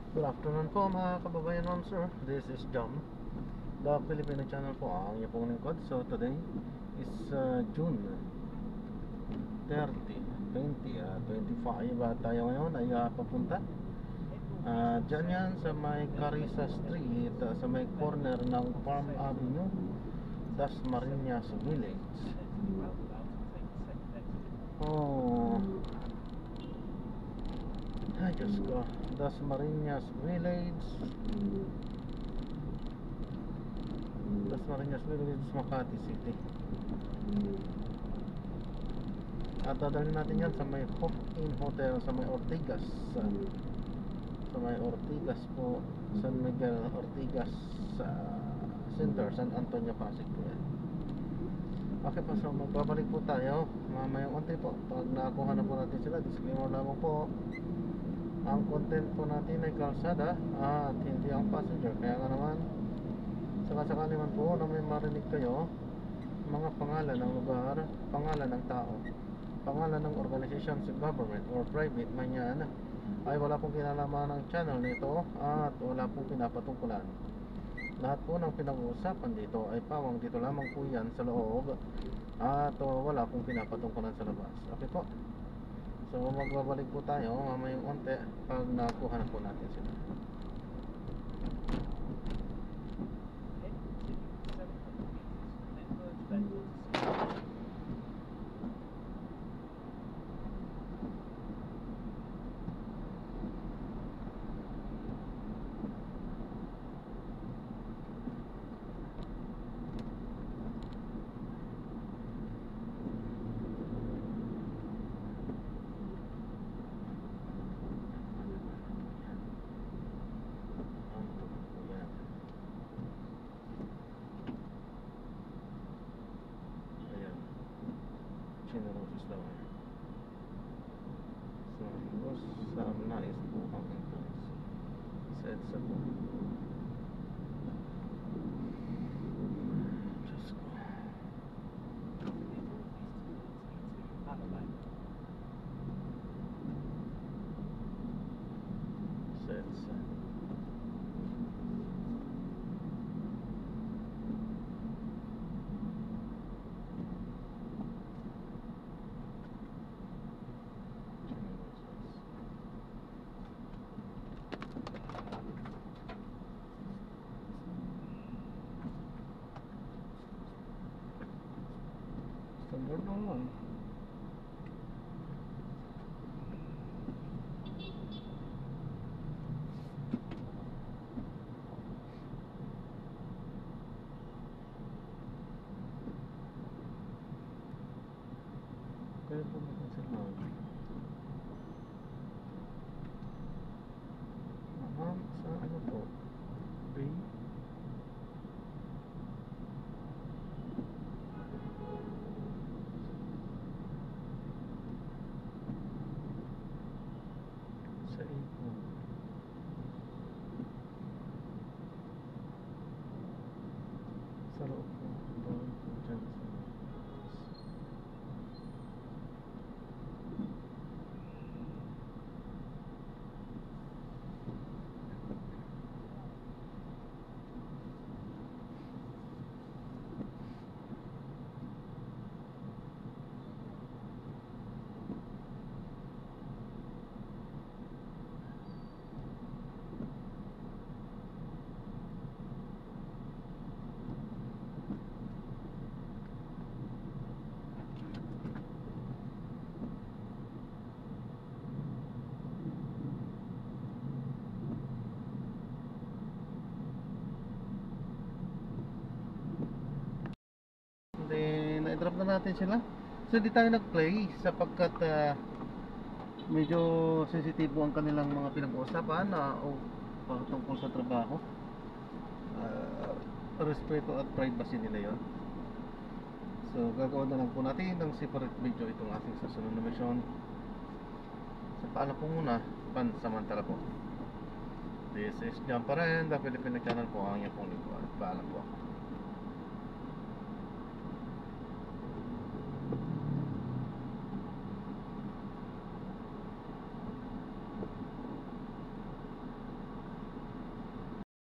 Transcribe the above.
Good afternoon po mga kababayan, ma'am sir. This is Jam, the Filipino channel po ang inyong pong lingkod. So today is June 30, 2025 at tayo ngayon ay papunta dyan yan sa may Carissa Street, sa may corner ng Farm Avenue, Dasmariñas Village. Ay Diyos ko, Dasmariñas Village, Makati City. At dadalhin natin yan sa may Hop-In Hotel sa may Ortigas, po, San Miguel Ortigas Center, San Antonio, Pasig po yan. Okay po, so magbabalik po tayo mamayang konti po. Pag nakakuha na po natin sila, disclaimer lamang po, ang content po natin ay kalsada at hindi ang passenger. Kaya nga naman, sakasakali man po na may marinig kayo mga pangalan ng lugar, pangalan ng tao, pangalan ng organization, sa government or private man yan, ay wala pong kinalaman ng channel nito at wala pong pinapatungkulan. Lahat po ng pinag-uusapan dito ay pawang dito lamang po yan sa loob at wala pong pinapatungkulan sa labas. Okay po, so magbabalik po tayo mamayang onte pag nakuha na po natin sila. Generous daw eh. So, was nice po ang entrance. Said sa po. Diyos ko. Said sa. Standard naman. Kaya po sila. Sa ano po? Bay? Sa Ipon. Sa loob po. Doon po dyan sa then na-drop na natin sila. So di tayo nag-play sapagkat medyo sensitive ang kanilang mga pinag-uusapan o tungkol sa trabaho. Respeto at privacy nila yon. So gagawin na lang po natin ng separate video itong ating susunod na mission. So paalam po muna, pansamantala po. This is Jam pa rin, the Filipino channel po ang inyong pong lingkod. Paalam po.